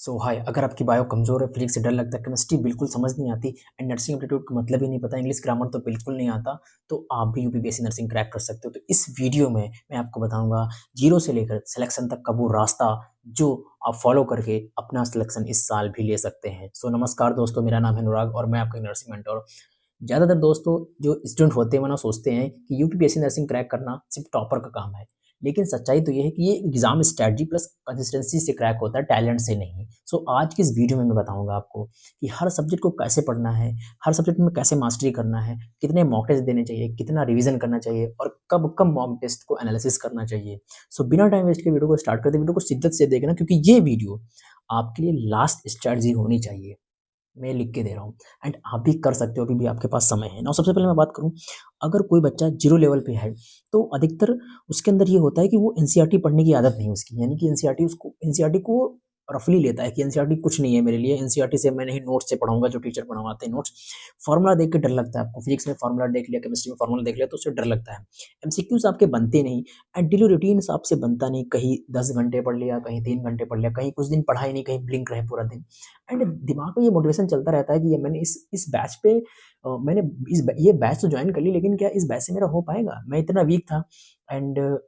सो हाय, अगर आपकी बायो कमज़ोर है, फिजिक्स से डर लगता है, केमिस्ट्री बिल्कुल समझ नहीं आती एंड नर्सिंग एप्टीट्यूड का मतलब ही नहीं पता, इंग्लिश ग्रामर तो बिल्कुल नहीं आता, तो आप भी यूपीपीएससी नर्सिंग क्रैक कर सकते हो। तो इस वीडियो में मैं आपको बताऊँगा जीरो से लेकर सिलेक्शन तक का वो रास्ता जो आप फॉलो करके अपना सिलेक्शन इस साल भी ले सकते हैं। सो नमस्कार दोस्तों, मेरा नाम है अनुराग और मैं आपका नर्सिंग मेंटर। ज़्यादातर दोस्तों जो स्टूडेंट होते हैं वो ना सोचते हैं कि यूपीपीएससी नर्सिंग क्रैक करना सिर्फ टॉपर का काम है। लेकिन सच्चाई तो ये है कि ये एग्ज़ाम स्ट्रैटेजी प्लस कंसिस्टेंसी से क्रैक होता है, टैलेंट से नहीं। सो आज की इस वीडियो में मैं बताऊँगा आपको कि हर सब्जेक्ट को कैसे पढ़ना है, हर सब्जेक्ट में कैसे मास्टरी करना है, कितने मॉक टेस्ट देने चाहिए, कितना रिवीजन करना चाहिए और कब-कब मॉक टेस्ट को एनालिसिस करना चाहिए। सो बिना टाइम वेस्ट के वीडियो को स्टार्ट करते हैं। वीडियो को शिद्दत से देखना क्योंकि ये वीडियो आपके लिए लास्ट स्ट्रैटेजी होनी चाहिए। मैं लिख के दे रहा हूँ एंड आप भी कर सकते हो, अभी भी आपके पास समय है। नाउ सबसे पहले मैं बात करूँ, अगर कोई बच्चा ज़ीरो लेवल पे है, तो अधिकतर उसके अंदर ये होता है कि वो एनसीईआरटी पढ़ने की आदत नहीं है उसकी, यानी कि एनसीईआरटी को रफली लेता है कि एनसीईआरटी कुछ नहीं है मेरे लिए, एनसीईआरटी से मैं नहीं नोट्स से पढ़ूँगा जो टीचर पढ़वाते हैं नोट्स। फ़ॉर्मूला देख के डर लगता है आपको, फिजिक्स में फ़ॉर्मूला देख लिया, केमिस्ट्री में फ़ॉर्मूला देख लिया तो उससे डर लगता है। एमसीक्यूज़ आपके बनते नहीं एंड डेली रूटीन्स आपसे बनता नहीं, कहीं 10 घंटे पढ़ लिया, कहीं 3 घंटे पढ़ लिया, कहीं कुछ दिन पढ़ा ही नहीं, कहीं ब्लिंक रहे पूरा दिन। एंड दिमाग में ये मोटिवेशन चलता रहता है कि ये मैंने इस बैच पे मैंने ये बैच तो ज्वाइन कर ली, लेकिन क्या इस बैच से मेरा हो पाएगा? मैं इतना वीक था एंड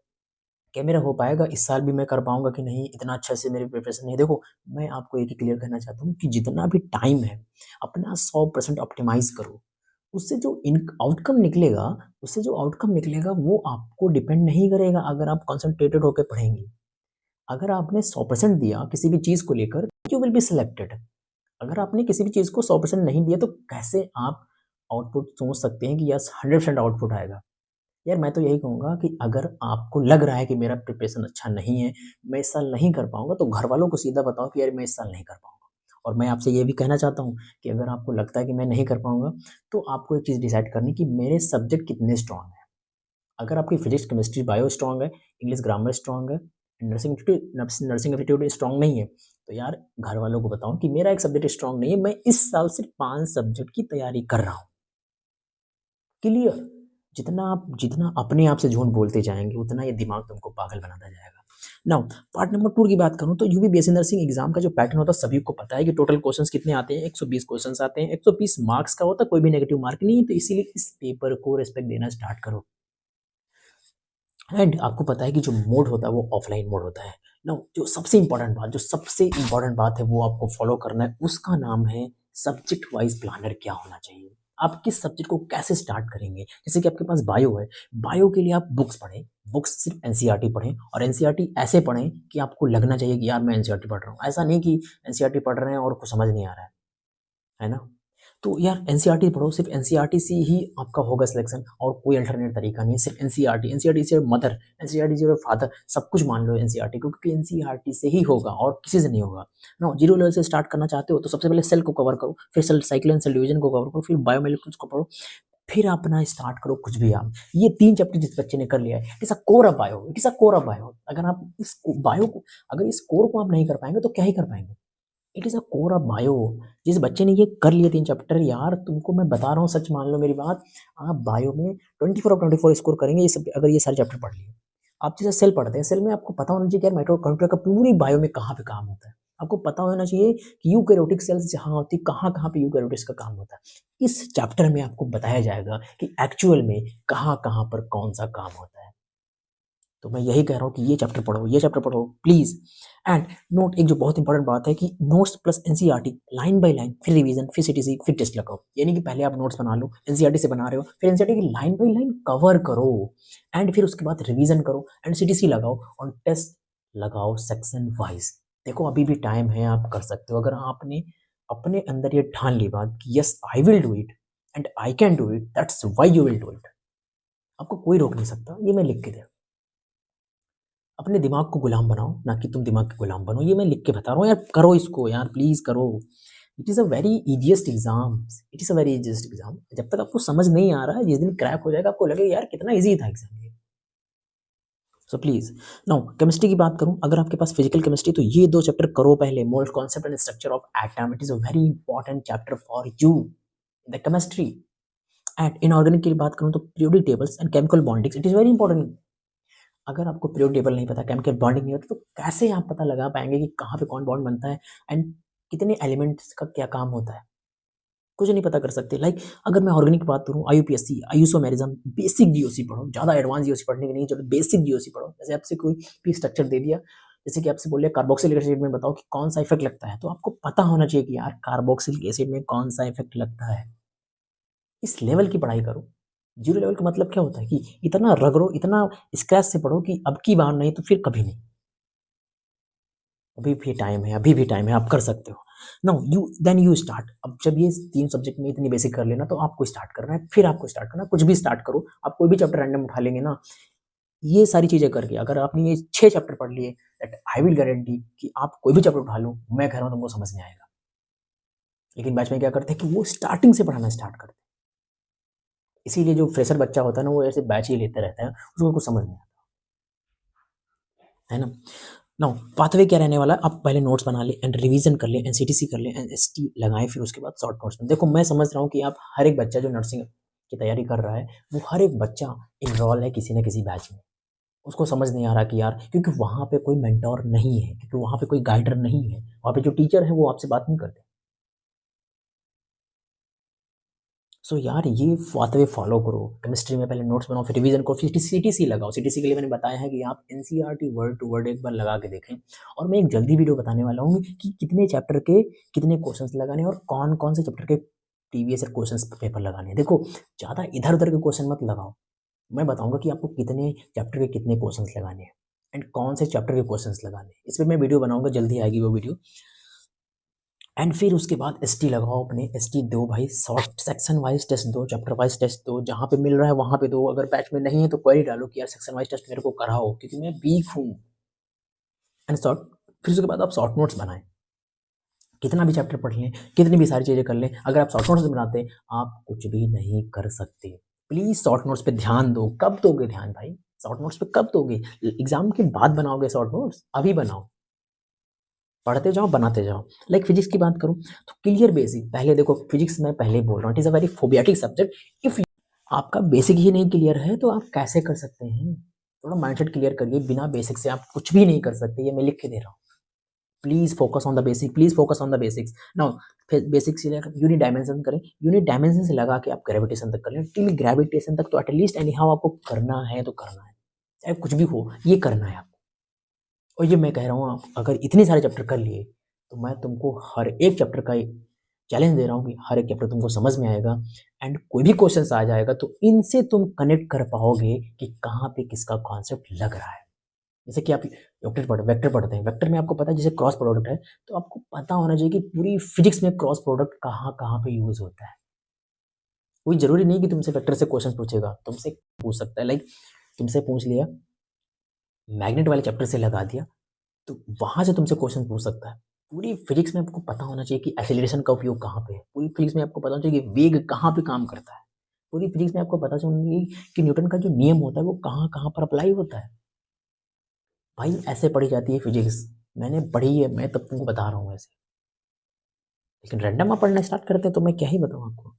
क्या मेरा हो पाएगा? इस साल भी मैं कर पाऊँगा कि नहीं? इतना अच्छा से मेरी प्रिपरेशन नहीं। देखो, मैं आपको एक ही क्लियर करना चाहता हूँ कि जितना भी टाइम है, अपना 100% ऑप्टिमाइज़ करो। उससे जो इन आउटकम निकलेगा उससे जो आउटकम निकलेगा वो आपको डिपेंड नहीं करेगा अगर आप कंसंट्रेटेड होके पढ़ेंगे। अगर आपने 100% दिया किसी भी चीज़ को लेकर, यू विल बी सिलेक्टेड। अगर आपने किसी भी चीज़ को 100% नहीं दिया तो कैसे आप आउटपुट सोच सकते हैं कि यस 100% आउटपुट आएगा? यार मैं तो यही कहूँगा कि अगर आपको लग रहा है कि मेरा प्रिपरेशन अच्छा नहीं है, मैं इस साल नहीं कर पाऊँगा, तो घरवालों को सीधा बताओ कि यार मैं इस साल नहीं कर पाऊँगा। और मैं आपसे ये भी कहना चाहता हूँ कि अगर आपको लगता है कि मैं नहीं कर पाऊँगा, तो आपको एक चीज़ डिसाइड करनी है कि मेरे सब्जेक्ट कितने स्ट्रॉन्ग हैं। अगर आपकी फिजिक्स, केमिस्ट्री, बायो स्ट्रॉन्ग है, इंग्लिश ग्रामर स्ट्रॉन्ग है, नर्सिंग एप्टीट्यूड स्ट्रॉन्ग नहीं है, तो यार घरवालों को बताओ कि मेरा एक सब्जेक्ट स्ट्रॉन्ग नहीं है, मैं इस साल सिर्फ 5 सब्जेक्ट की तैयारी कर रहा हूँ। क्लियर? जितना अपने आप से झूठ बोलते जाएँगे, उतना ये दिमाग तुमको पागल बनाता जाएगा। नाउ पार्ट नंबर 2 की बात करूँ तो यूपीपीएससी नर्सिंग एग्ज़ाम का जो पैटर्न होता है सभी को पता है कि टोटल क्वेश्चंस कितने आते हैं, 120 क्वेश्चंस आते हैं, 120 मार्क्स का होता है, कोई भी नेगेटिव मार्क नहीं है, तो इसीलिए इस पेपर को रिस्पेक्ट देना स्टार्ट करो। एंड आपको पता है कि जो मोड होता है वो ऑफलाइन मोड होता है। नाउ जो सबसे इम्पोर्टेंट बात है वो आपको फॉलो करना है, उसका नाम है सब्जेक्ट वाइज़ प्लानर क्या होना चाहिए। आप किस सब्जेक्ट को कैसे स्टार्ट करेंगे? जैसे कि आपके पास बायो है, बायो के लिए आप बुक्स पढ़ें, बुक्स सिर्फ एनसीईआरटी पढ़ें और एनसीईआरटी ऐसे पढ़ें कि आपको लगना चाहिए कि यार मैं एनसीईआरटी पढ़ रहा हूँ। ऐसा नहीं कि एनसीईआरटी पढ़ रहे हैं और कुछ समझ नहीं आ रहा है ना? तो यार एनसीईआरटी पढ़ो, सिर्फ एनसीईआरटी से ही आपका होगा सिलेक्शन और कोई अल्टरनेट तरीका नहीं है, सिर्फ NCERT. NCERT is your mother, NCERT is your father, सब कुछ मान लो एनसीईआरटी को, क्योंकि एनसीईआरटी से ही होगा और किसी से नहीं होगा। नो, जीरो लेवल से स्टार्ट करना चाहते हो तो सबसे पहले सेल को कवर करो, फिर cell cycle and cell division को कवर करो, फिर बायोमोलिक्यूल्स को पढ़ो, फिर अपना स्टार्ट करो कुछ भी आप। ये 3 चैप्टर जिस बच्चे ने कर लिया है, it is a core of bio, it is a core of bio. अगर आप इस बायो को अगर इस कोर को आप नहीं कर पाएँगे तो क्या ही कर पाएँगे? It is a core of bio. जिस बच्चे ने ये कर लिए 3 चैप्टर, यार तुमको मैं बता रहा हूँ, सच मान लो मेरी बात, आप बायो में 24 ऑफ 24 स्कोर करेंगे ये सब अगर ये सारे चैप्टर पढ़ लिए। आप जैसे सेल पढ़ते हैं, सेल में आपको पता होना चाहिए कि यार माइटोकॉन्ड्रिया का पूरी बायो में कहाँ पे काम होता है। आपको पता होना चाहिए कि यूकैरियोटिक सेल्स जहाँ होती है, कहाँ-कहाँ पे यूकैरियोटिक्स का काम होता है। इस चैप्टर में आपको बताया जाएगा कि एक्चुअल में कहाँ-कहाँ पर कौन-सा काम होता है। तो मैं यही कह रहा हूँ कि ये चैप्टर पढ़ो प्लीज़। एंड नोट, एक जो बहुत इंपॉर्टेंट बात है कि notes plus NCERT line by line, फिर रिवीजन, फिर सीटीसी, फिर टेस्ट लगाओ। यानी कि पहले आप नोट्स बना लो, एनसीईआरटी से बना रहे हो, फिर एनसीईआरटी की लाइन बाय लाइन कवर करो एंड फिर उसके बाद रिवीजन करो एंड सीटीसी लगाओ और टेस्ट लगाओ सेक्शन वाइज। देखो अभी भी टाइम है, आप कर सकते हो। अगर आपने अपने अंदर ये ठान ली बात कि yes I will do it and I can do it, that's why you will do it. आपको कोई रोक नहीं सकता, ये मैं लिख के दे। अपने दिमाग को गुलाम बनाओ, ना कि तुम दिमाग के गुलाम बनो। ये मैं लिख के बता रहा हूँ यार, करो इसको यार, प्लीज़ करो। It is a very easiest exam, it is a very easiest exam. जब तक आपको समझ नहीं आ रहा है, जिस दिन क्रैक हो जाएगा आपको लगेगा यार कितना ईज़ी था एग्ज़ाम ये। So please. नाउ केमिस्ट्री की बात करूँ, अगर आपके पास फिजिकल केमिस्ट्री तो ये 2 चैप्टर करो पहले। Mould concept and structure of atom, it is a very important chapter for you in the chemistry. And inorganic की बात करूँ तो periodic tables and chemical bondings, it is very important. अगर आपको पीरियोडिक टेबल नहीं पता, केमिकल बॉन्डिंग नहीं होती, तो कैसे आप पता लगा पाएँगे कि कहाँ पे कौन बॉन्ड बनता है एंड कितने एलिमेंट्स का क्या काम होता है? कुछ नहीं पता कर सकते। लाइक अगर मैं ऑर्गेनिक की बात करूँ, आईयूपीएसी, आइसोमेरिज्म, बेसिक जीओसी पढ़ो, ज़्यादा एडवांस जीओसी पढ़ने की नहीं ज़रूरत, बेसिक जीओसी पढ़ो। जैसे आपसे कोई भी स्ट्रक्चर दे दिया, जैसे कि आपसे बोल दिया कार्बोक्सिलिक एसिड में बताओ कि कौन-सा इफेक्ट लगता है, तो आपको पता होना चाहिए कि यार कार्बोक्सिलिक एसिड में कौन-सा इफेक्ट लगता है। इस लेवल की पढ़ाई करो। ज़ीरो लेवल का मतलब क्या होता है कि इतना रगड़ो, इतना स्क्रैच से पढ़ो कि अब की बार नहीं तो फिर कभी नहीं। अभी भी टाइम है, अभी भी टाइम है, आप कर सकते हो। Now you start. अब जब ये 3 सब्जेक्ट में इतनी बेसिक कर लेना, तो आपको स्टार्ट करना है, फिर आपको स्टार्ट करना है, कुछ भी स्टार्ट करो। आप कोई भी चैप्टर रैंडम उठा लेंगे ना, ये सारी चीज़ें करके अगर आपने ये 6 चैप्टर पढ़ लिए, दैट आई विल गारंटी कि आप कोई भी चैप्टर उठा लो, मैं कह रहा हूँ तुमको समझ में आएगा। लेकिन बैच में क्या करते हैं कि वो स्टार्टिंग से पढ़ाना स्टार्ट करते हैं। इसीलिए जो फ्रेशर बच्चा होता है ना, वो ऐसे बैच ही लेते रहते हैं, उसको कुछ समझ नहीं आता, है ना? नाउ पाथवे क्या रहने वाला है, आप पहले नोट्स बना लें एंड रिवीजन कर लें, एनसीटीसी कर लें, एनएसटी लगाएं, फिर उसके बाद शॉर्ट नोट्स में देखो। मैं समझ रहा हूँ कि आप हर एक बच्चा जो नर्सिंग की तैयारी कर रहा है, वो हर एक बच्चा इनरोल है किसी न किसी बैच में। उसको समझ नहीं आ रहा कि यार, क्योंकि वहाँ पे कोई मेंटोर नहीं है, क्योंकि वहाँ पे कोई गाइडर नहीं है, वहाँ पे जो टीचर है वो आपसे बात नहीं करते। सो यार ये पाथवे फॉलो करो। केमिस्ट्री में पहले नोट्स बनाओ, फिर रिवीजन करो, फिर सीटीसी लगाओ। सीटीसी के लिए मैंने बताया है कि आप एनसीईआरटी वर्ड टू वर्ड एक बार लगा के देखें। और मैं एक जल्दी वीडियो बताने वाला हूँ कि कितने चैप्टर के कितने क्वेश्चंस लगाने हैं और कौन कौन से चैप्टर के प्रीवियस ईयर क्वेश्चंस पेपर लगाने हैं। देखो, ज़्यादा इधर उधर के क्वेश्चन मत लगाओ। मैं बताऊंगा कि आपको कितने चैप्टर के कितने क्वेश्चंस लगाने हैं एंड कौन से चैप्टर के क्वेश्चंस लगाने हैं। इस पर मैं वीडियो बनाऊंगा, जल्दी आएगी वो वीडियो। एंड फिर उसके बाद एसटी लगाओ, अपने एसटी दो भाई, शॉर्ट सेक्शन वाइज टेस्ट दो, चैप्टर वाइज टेस्ट दो, जहाँ पे मिल रहा है वहाँ पे दो। अगर बैच में नहीं है तो क्वेरी डालो कि यार सेक्शन वाइज टेस्ट मेरे को कराओ, क्योंकि मैं वीक हूँ। एंड शॉर्ट, फिर उसके बाद आप शॉर्ट नोट्स बनाएं। कितना भी चैप्टर पढ़ लें, कितनी भी सारी चीज़ें कर लें, अगर आप शॉर्ट नोट्स बनाते, आप कुछ भी नहीं कर सकते। प्लीज़ शॉर्ट नोट्स पे ध्यान दो। कब दोगे ध्यान भाई? शॉर्ट नोट्स पे कब दोगे? एग्जाम के बाद बनाओगे शॉर्ट नोट्स? अभी बनाओ। पढ़ते जाओ, बनाते जाओ। लाइक फिजिक्स की बात करूँ, तो क्लियर बेसिक पहले देखो। फिजिक्स मैं पहले ही बोल रहा हूँ, it is a very phobiatic subject. If आपका बेसिक ही नहीं क्लियर है, तो आप कैसे कर सकते हैं? थोड़ा माइंडसेट क्लियर करिए। बिना बेसिक से आप कुछ भी नहीं कर सकते, ये मैं लिख के दे रहा हूँ। Please focus on the basic, please focus on the basics. Now फिर बेसिक से लेकर यूनिट डायमेंशन करें, यूनिट डायमेंशन से लगा के आप ग्रेविटेशन तक कर लें। टिल ग्रेविटेशन तक तो एटलीस्ट एनी हाउ आपको करना है तो करना है, चाहे कुछ भी हो, ये करना है आपको। और ये मैं कह रहा हूँ, आप अगर इतने सारे चैप्टर कर लिए, तो मैं तुमको हर एक चैप्टर का चैलेंज दे रहा हूँ कि हर एक चैप्टर तुमको समझ में आएगा एंड कोई भी क्वेश्चन आ जाएगा तो इनसे तुम कनेक्ट कर पाओगे कि कहाँ पे किसका कॉन्सेप्ट लग रहा है। जैसे कि आप वेक्टर पढ़ते हैं, वेक्टर में आपको पता है जैसे क्रॉस प्रोडक्ट है, तो आपको पता होना चाहिए कि पूरी फिजिक्स में क्रॉस प्रोडक्ट कहाँ कहाँ पे यूज होता है। कोई जरूरी नहीं कि तुमसे वेक्टर से क्वेश्चन पूछेगा, तुमसे पूछ सकता है। लाइक तुमसे पूछ लिया, मैग्नेट वाले चैप्टर से लगा दिया, तो वहाँ से तुमसे क्वेश्चन पूछ सकता है। पूरी फिजिक्स में आपको पता होना चाहिए कि एक्सेलरेशन का उपयोग कहाँ पे है। पूरी फिजिक्स में आपको पता होना चाहिए कि वेग कहाँ पे काम करता है। पूरी फिजिक्स में आपको पता होना चाहिए कि न्यूटन का जो नियम होता है वो कहाँ कहाँ पर अप्लाई होता है। भाई ऐसे पढ़ी जाती है फिजिक्स, मैंने पढ़ी है, मैं तब तुमको बता रहा हूँ ऐसे। लेकिन रैंडम आप पढ़ना स्टार्ट करते हैं तो मैं क्या ही बताऊँ आपको।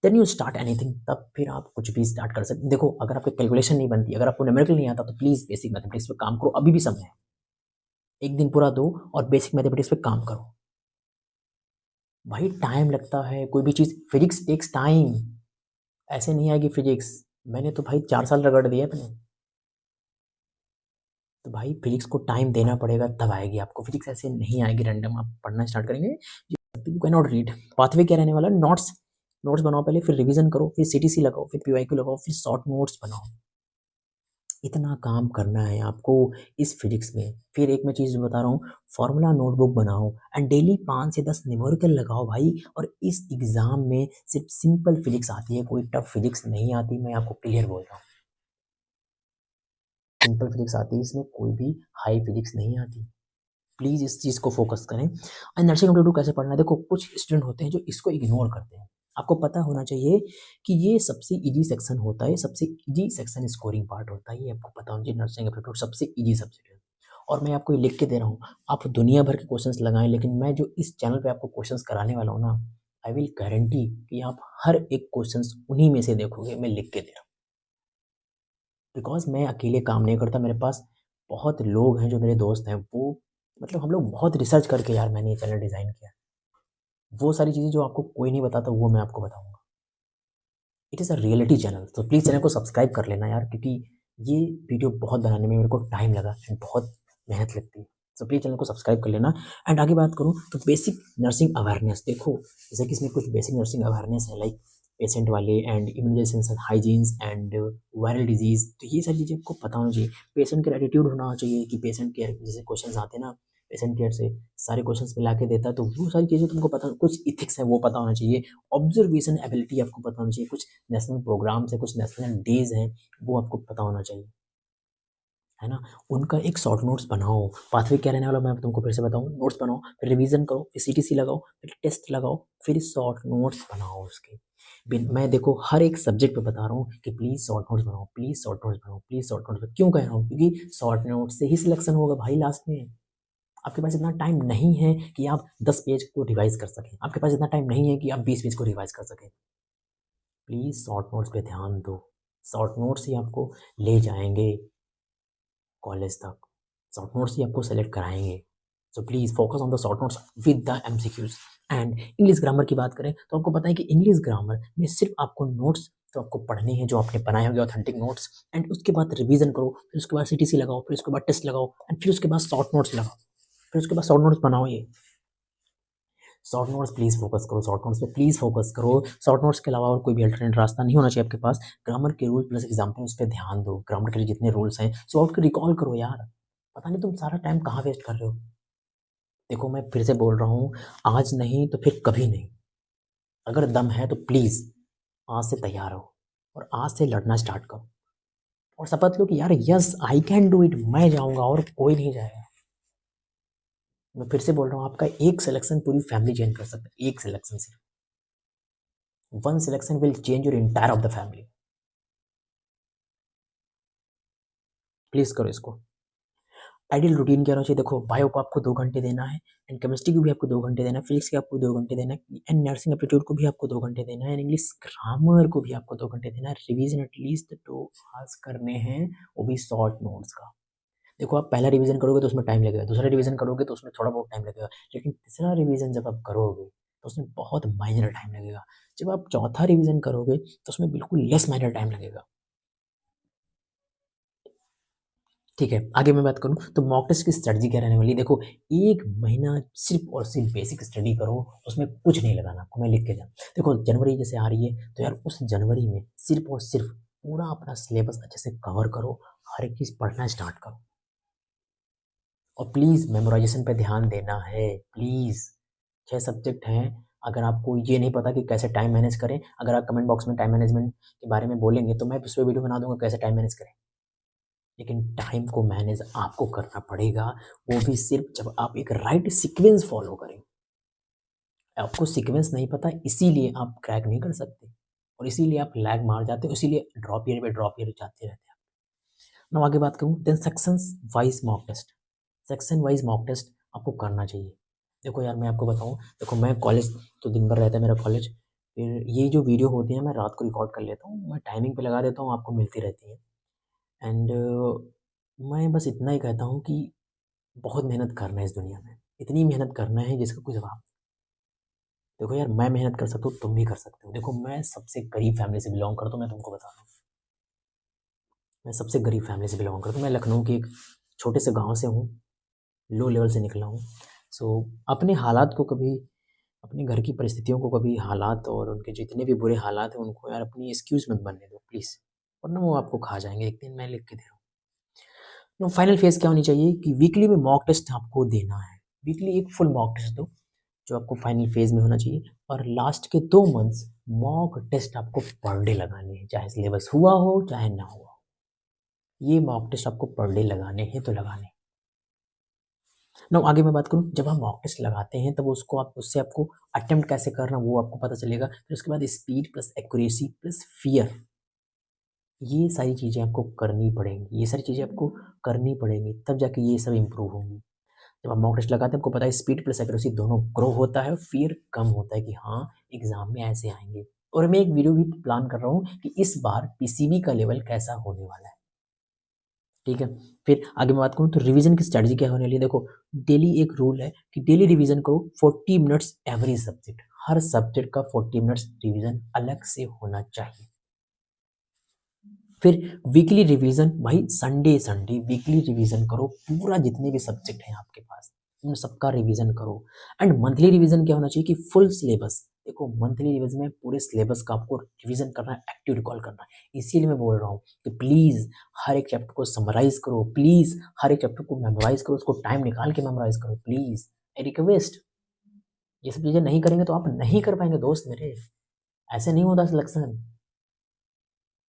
देन यू स्टार्ट एनीथिंग, तब फिर आप कुछ भी स्टार्ट कर सकते हैं। देखो, अगर आपकी कैलकुलेशन नहीं बनती, अगर आपको न्यूमेरिकल नहीं आता, तो प्लीज़ बेसिक मैथमेटिक्स पे काम करो, अभी भी समय है। एक दिन पूरा दो और बेसिक मैथमेटिक्स पे काम करो। भाई टाइम लगता है कोई भी चीज़, फिजिक्स टेक्स टाइम। ऐसे नहीं आएगी फिजिक्स। मैंने तो भाई 4 साल रगड़ दिए अपने। तो भाई फिजिक्स को टाइम देना पड़ेगा, तब आएगी आपको फिजिक्स। ऐसे नहीं आएगी रैंडम आप पढ़ना स्टार्ट करेंगे। You can not read. Pathway क्या रहने वाला है? नोट्स। नोट्स बनाओ पहले, फिर रिवीजन करो, फिर सीटीसी लगाओ, फिर पीवाईक्यू लगाओ, फिर शॉर्ट नोट्स बनाओ। इतना काम करना है आपको इस फिजिक्स में। फिर एक मैं चीज़ बता रहा हूँ, फॉर्मूला नोटबुक बनाओ एंड डेली 5 से 10 न्यूमेरिकल लगाओ भाई। और इस एग्ज़ाम में सिर्फ सिंपल फिजिक्स आती है, कोई टफ फिजिक्स नहीं आती, मैं आपको क्लियर बोल रहा हूँ। सिंपल फिजिक्स आती है, इसमें कोई भी हाई फिजिक्स नहीं आती। प्लीज़ इस चीज़ को फोकस करें। और नर्सिंग कम्प्यूटर कैसे पढ़ना है? देखो, कुछ स्टूडेंट होते हैं जो इसको इग्नोर करते हैं। आपको पता होना चाहिए कि ये सबसे ईजी सेक्शन होता है, सबसे ईजी सेक्शन स्कोरिंग पार्ट होता है। ये आपको पता होना चाहिए, नर्सिंग एप्टीट्यूड सबसे ईजी सब्जेक्ट है। और मैं आपको ये लिख के दे रहा हूँ, आप दुनिया भर के क्वेश्चंस लगाएं, लेकिन मैं जो इस चैनल पे आपको क्वेश्चंस कराने वाला हूँ ना, आई विल गारंटी कि आप हर एक क्वेश्चंस उन्हीं में से देखोगे। मैं लिख के दे रहा हूँ। बिकॉज़ मैं अकेले काम नहीं करता, मेरे पास बहुत लोग हैं जो मेरे दोस्त हैं, वो मतलब हम लोग बहुत रिसर्च करके यार मैंने ये चैनल डिज़ाइन किया है। वो सारी चीज़ें जो आपको कोई नहीं बताता, वो मैं आपको बताऊँगा। It is a reality channel, तो प्लीज़ चैनल को सब्सक्राइब कर लेना यार, क्योंकि ये वीडियो बहुत बनाने में मेरे को टाइम लगा एंड बहुत मेहनत लगती है। सो प्लीज़ चैनल को सब्सक्राइब कर लेना। एंड आगे बात करूँ तो बेसिक नर्सिंग अवेयरनेस देखो, जैसे कि इसमें कुछ बेसिक नर्सिंग अवेयरनेस है, लाइक पेशेंट वाले and immunization, hygienes and viral disease, तो ये सारी चीज़ें आपको पता होनी चाहिए। पेशेंट केयर एटीट्यूड होना चाहिए कि पेशेंट केयर जैसे क्वेश्चंस आते हैं ना, पेशेंट केयर से सारे क्वेश्चंस मिला के देता है, तो वो सारी चीज़ें तुमको पता, कुछ इथिक्स है वो पता होना चाहिए। ऑब्जर्वेशन एबिलिटी आपको पता होनी चाहिए, कुछ नेशनल प्रोग्राम्स हैं, कुछ नेशनल डेज़ हैं, वो आपको पता होना चाहिए, है ना? उनका एक शॉर्ट नोट्स बनाओ, पाथवे क्या रहने वाला मैं तुमको फिर से बताऊँ, नोट्स बनाओ, फिर रिवीजन करो, फिर सीटीसी लगाओ, फिर टेस्ट लगाओ, फिर शॉर्ट नोट्स बनाओ उसके। मैं देखो हर एक सब्जेक्ट पे बता रहा हूँ कि प्लीज़ शॉर्ट नोट्स बनाओ, प्लीज़ शॉर्ट नोट्स बनाओ, प्लीज़ शॉर्ट नोट्स बनाओ। क्यों कह रहा हूँ? क्योंकि शॉर्ट नोट्स से ही सिलेक्शन होगा भाई लास्ट में। आपके पास इतना टाइम नहीं है कि आप 10 पेज को रिवाइज़ कर सकें, आपके पास इतना टाइम नहीं है कि आप 20 पेज को रिवाइज़ कर सकें। प्लीज़ शॉर्ट नोट्स पे ध्यान दो, शॉर्ट नोट्स ही आपको ले जाएँगे कॉलेज तक, शॉर्ट नोट्स ही आपको सेलेक्ट कराएँगे। So please focus on the short notes with the MCQs. And English grammar की बात करें तो आपको पता है कि इंग्लिश ग्रामर में सिर्फ़ आपको नोट्स तो आपको पढ़ने हैं जो आपने बनाए होंगे ऑथेंटिक नोट्स, एंड उसके बाद रिवीजन करो, फिर उसके बाद सीटीसी लगाओ, फिर उसके बाद टेस्ट लगाओ एंड फिर उसके बाद शॉर्ट नोट्स लगाओ, फिर उसके बाद शॉर्ट नोट्स बनाओ ये। शॉर्ट नोट्स प्लीज़ फ़ोकस करो, शॉर्ट नोट्स पे प्लीज़ फ़ोकस करो। शॉर्ट नोट्स के अलावा और कोई भी अल्टरनेट रास्ता नहीं होना चाहिए आपके पास। ग्रामर के रूल प्लस एग्ज़ाम्पल्स पे ध्यान दो। ग्रामर के लिए जितने रूल्स हैं, सॉर्ट आउट के रिकॉल करो यार। पता नहीं तुम सारा टाइम कहाँ वेस्ट कर रहे हो। देखो मैं फिर से बोल रहा हूँ, आज नहीं तो फिर कभी नहीं। अगर दम है तो प्लीज़ आज से तैयार हो और आज से लड़ना स्टार्ट करो और शपथ लो कि यार yes I can do it, मैं जाऊँगा और कोई नहीं जाएगा। मैं फिर से बोल रहा हूँ, आपका एक सिलेक्शन पूरी फैमिली चेंज कर सकता है, एक सिलेक्शन सिर्फ। One selection will change your entire of the family. Please करो इसको। आइडियल रूटीन क्या होना चाहिए? देखो बायो को आपको 2 घंटे देना है एंड केमिस्ट्री को भी आपको 2 घंटे देना है, फिजिक्स के आपको 2 घंटे देना है एंड नर्सिंग एप्टीट्यूड को भी आपको 2 घंटे देना है एंड इंग्लिश ग्रामर को भी आपको 2 घंटे देना है। रिवीजन एटलीस्ट 2 आवर्स करने हैं, वो भी शॉर्ट नोट्स का। देखो आप पहला रिवीजन करोगे तो उसमें टाइम लगेगा, दूसरा रिवीजन करोगे तो उसमें थोड़ा बहुत टाइम लगेगा, लेकिन तीसरा रिवीजन जब आप करोगे तो उसमें बहुत माइनर टाइम लगेगा। जब आप चौथा रिवीजन करोगे तो उसमें बिल्कुल लेस माइनर टाइम लगेगा। ठीक है, आगे मैं बात करूँ तो मॉक टेस्ट की स्ट्रैटेजी क्या रहने वाली है? देखो 1 महीना सिर्फ़ और सिर्फ़ बेसिक स्टडी करो, उसमें कुछ नहीं लगाना आपको, मैं लिख के जा देखो जनवरी जैसे आ रही है, तो यार उस जनवरी में सिर्फ़ और सिर्फ़ पूरा अपना सिलेबस अच्छे से कवर करो, हर एक चीज़ पढ़ना स्टार्ट करो और प्लीज़ मेमोराइज़ेशन पे ध्यान देना है, प्लीज़। 6 सब्जेक्ट हैं, अगर आपको ये नहीं पता कि कैसे टाइम मैनेज करें, अगर आप कमेंट बॉक्स में टाइम मैनेजमेंट के बारे में बोलेंगे, तो मैं उस पे वीडियो बना दूँगा कैसे टाइम मैनेज करें। लेकिन टाइम को मैनेज आपको करना पड़ेगा, वो भी सिर्फ़ जब आप एक राइट सीक्वेंस फ़ॉलो करें। आपको सीक्वेंस नहीं पता इसीलिए आप क्रैक नहीं कर सकते और इसीलिए आप लैग मार जाते हो, इसीलिए ड्रॉप ईयर पे ड्रॉप ईयर जाते रहते हैं। मैं आगे बात करूँ then sections wise mock test. Section wise mock test आपको करना चाहिए। देखो यार मैं आपको बताऊँ, देखो मैं कॉलेज तो दिन भर रहता है मेरा कॉलेज, फिर ये जो वीडियो होती है मैं रात को रिकॉर्ड कर लेता हूँ, मैं टाइमिंग पे लगा देता हूँ, आपको मिलती रहती है। एंड मैं बस इतना ही कहता हूँ कि बहुत मेहनत करना है इस दुनिया में। इतनी मेहनत करना है जिसका कोई जवाब। देखो यार मैं मेहनत कर सकता हूँ, तुम भी कर सकते हो। देखो मैं सबसे गरीब फैमिली से बिलॉन्ग करता हूँ, मैं तुमको बता रहा हूँ। मैं सबसे गरीब फैमिली से बिलॉन्ग करता हूँ। मैं लखनऊ के एक छोटे से गाँव से हूँ, लो लेवल से निकला हूँ। सो अपने हालात को कभी, अपने घर की परिस्थितियों को कभी हालात और उनके जितने भी बुरे हालात हैं उनको यार अपनी एक्सक्यूज़ मत बनने दो प्लीज़, वरना वो आपको खा जाएँगे एक दिन, मैं लिख के दे रहा हूँ। तो फाइनल फेज़ क्या होनी चाहिए कि वीकली में मॉक टेस्ट आपको देना है। वीकली एक फुल मॉक टेस्ट दो, जो आपको फाइनल फेज़ में होना चाहिए और लास्ट के 2 मंथ्स मॉक टेस्ट आपको पर डे लगाने हैं, चाहे सिलेबस हुआ हो, चाहे ना हुआ हो। ये मॉक टेस्ट आपको पर डे लगाने हैं तो लगाने हैं। नाउ आगे मैं बात करूँ, जब हम मॉक टेस्ट लगाते हैं तब उसको आप उससे आपको अटेम्प्ट कैसे करना वो आपको पता चलेगा। फिर उसके बाद speed plus accuracy plus fear, ये सारी चीज़ें आपको करनी पड़ेंगी। ये सारी चीज़ें आपको करनी पड़ेंगी, तब जाके ये सब इम्प्रूव होंगी। जब आप मॉक टेस्ट लगाते हैं आपको पता है स्पीड प्लस एक्यूरेसी दोनों ग्रो होता है, फ़ियर कम होता है कि हाँ, एग्ज़ाम में ऐसे आएँगे। और मैं एक वीडियो भी प्लान कर रहा हूँ कि इस बार पीसीबी का लेवल कैसा होने वाला है। ठीक है। फिर आगे मैं बात करूँ तो रिवीजन की स्ट्रैटेजी क्या होने वाली है। देखो, डेली एक रूल है कि डेली रिवीजन करो 40 मिनट्स एवरी सब्जेक्ट। हर सब्जेक्ट का 40 मिनट्स रिवीजन अलग से होना चाहिए। फिर वीकली रिवीजन, भाई संडे संडे वीकली रिवीजन करो, पूरा जितने भी सब्जेक्ट हैं आपके पास उन सबका रिवीजन करो। एंड मंथली रिवीजन क्या होना चाहिए कि फुल सिलेबस। देखो, मंथली रिवीजन में पूरे सिलेबस का आपको रिवीजन करना है, एक्टिव रिकॉल करना है। इसीलिए मैं बोल रहा हूँ कि प्लीज हर एक चैप्टर को समराइज करो, प्लीज हर एक चैप्टर को मेमोराइज करो, उसको टाइम निकाल के मेमोराइज करो, प्लीज ए रिक्वेस्ट। ये सब चीजें नहीं करेंगे तो आप नहीं कर पाएंगे दोस्त मेरे, ऐसे नहीं होता सिलेक्शन।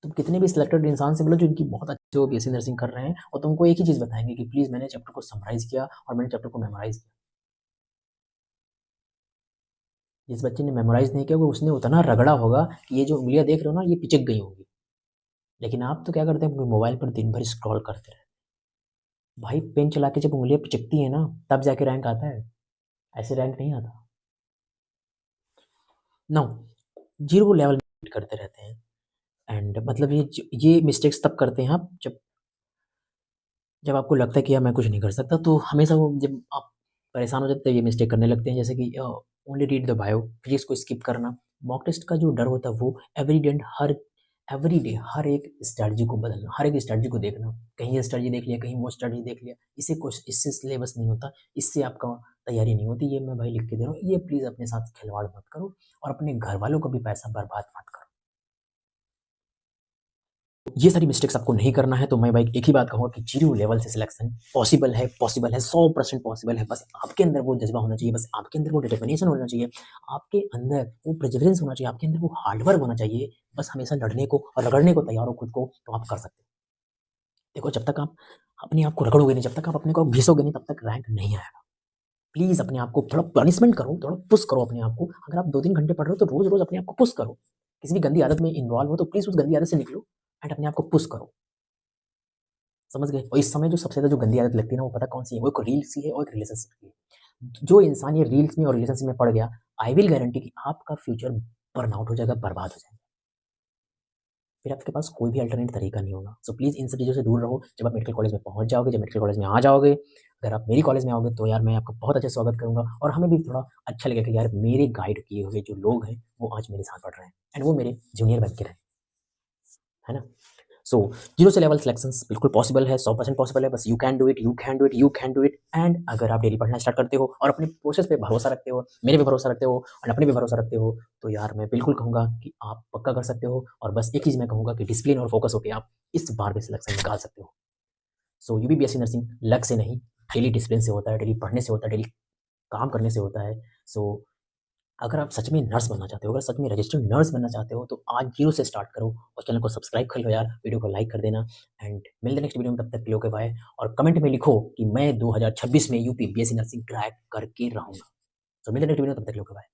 तुम कितने भी सिलेक्टेड इंसान से बोलो जो इनकी बहुत अच्छे वो बीएससी नर्सिंग कर रहे हैं, और तुमको एक ही चीज़ बताएंगे कि प्लीज़ मैंने चैप्टर को समराइज़ किया और मैंने चैप्टर को मेमोराइज़ किया। जिस बच्चे ने मेमोराइज़ नहीं किया वो उसने उतना रगड़ा होगा कि ये जो उँगलियाँ देख रहे हो ना ये पिचक गई होंगी। लेकिन आप तो क्या करते हैं, मोबाइल पर दिन भर स्क्रॉल करते रहते हैं। भाई पेन चला के जब उँगलियाँ पिचकती हैं ना तब जाके रैंक आता है, ऐसे रैंक नहीं आता। नाउ 0 लेवल में करते रहते हैं। एंड मतलब ये मिस्टेक्स तब करते हैं आप जब आपको लगता है कि यार मैं कुछ नहीं कर सकता, तो हमेशा वो जब आप परेशान हो जाते हैं ये मिस्टेक करने लगते हैं, जैसे कि only read the bio, physics को स्किप करना। मॉक टेस्ट का जो डर होता है वो एवरी डे हर एक स्ट्रैटेजी को बदलना, हर एक स्ट्रैटेजी को देखना। कहीं ये स्ट्रैटेजी देख लिया, कहीं वो स्ट्रैटेजी देख लिया, इससे सिलेबस नहीं होता, इससे आपका तैयारी नहीं होती। ये मैं भाई लिख के दे रहा हूँ, ये प्लीज़ अपने साथ खिलवाड़ मत करो और अपने घर वालों को भी पैसा बर्बाद मत करो। ये सारी मिस्टेक्स आपको नहीं करना है, तो मैं भाई एक ही बात कहूँगा कि 0 लेवल से सिलेक्शन पॉसिबल है, 100% पॉसिबल है। बस आपके अंदर वो जज़्बा होना चाहिए, बस आपके अंदर वो डिटर्मिनेशन होना चाहिए, आपके अंदर वो परसेवरेंस होना चाहिए, आपके अंदर वो हार्ड वर्क होना चाहिए। बस हमेशा लड़ने को और रगड़ने को तैयार हो खुद को, तो आप कर सकते हैं। देखो, जब तक आप अपने आप को रगड़ोगे नहीं, जब तक आप अपने को घिसोगे नहीं, तब तक रैंक नहीं आएगा। प्लीज़ अपने आप को थोड़ा पनिशमेंट करो, थोड़ा पुश करो अपने आप को। अगर आप 2-3 घंटे पढ़ रहे हो, तो रोज़-रोज़ अपने आप को पुश करो। किसी भी गंदी आदत में इन्वॉल्व हो, तो प्लीज़ उस गंदी आदत से निकलो एंड अपने आप को पुश करो। समझ गए? और इस समय जो सबसे ज़्यादा जो गंदी आदत लगती है ना, वो पता कौन-सी है? वो एक रील्स की है और एक रिलेशनशिप की है। जो इंसान ये रील्स में और रिलेशनशिप में पड़ गया, आई विल गारंटी कि आपका फ्यूचर बर्नआउट हो जाएगा, बर्बाद हो जाएगा। फिर आपके पास कोई भी अल्टरनेट तरीका नहीं होगा। सो प्लीज़ इन सब चीज़ों से दूर रहो। जब आप मेडिकल कॉलेज में पहुँच जाओगे, जब मेडिकल कॉलेज में आ जाओगे, अगर आप मेरी कॉलेज में आओगे, तो यार मैं आपका बहुत अच्छा स्वागत करूँगा और हमें भी थोड़ा अच्छा लगेगा कि यार मेरे गाइड किए हुए जो लोग हैं, वो आज मेरे साथ पढ़ रहे हैं एंड वो मेरे जूनियर बन के रहे, है ना? सो 0 से लेवल सिलेक्शंस बिल्कुल पॉसिबल है, 100% पॉसिबल है। बस you can do it, you can do it, you can do it. And अगर आप डेली पढ़ना स्टार्ट करते हो और अपने प्रोसेस पे भरोसा रखते हो, मेरे पे भरोसा रखते हो और अपने पे भरोसा रखते हो, तो यार मैं बिल्कुल कहूँगा कि आप पक्का कर सकते हो। और बस एक चीज़ मैं कहूँगा कि डिसिप्लिन और फोकस होके आप इस बार भी सिलेक्शन निकाल सकते हो। सो यूपीपीएससी नर्सिंग लक से नहीं, डेली डिसिप्लिन से होता है, डेली पढ़ने से होता है, डेली काम करने से होता है। सो अगर आप सच में नर्स बनना चाहते हो, अगर सच में रजिस्टर्ड नर्स बनना चाहते हो, तो आज 0 से स्टार्ट करो और चैनल को सब्सक्राइब कर लो यार, वीडियो को लाइक कर देना। एंड मिलते हैं नेक्स्ट वीडियो में, तब तक के लिए ओके बाय। और कमेंट में लिखो कि मैं 2026 में यूपी बीएससी नर्सिंग क्रैक करके रहूँगा। तो मिलते हैं नेक्स्ट वीडियो में, तब तक के लिए ओके बाय।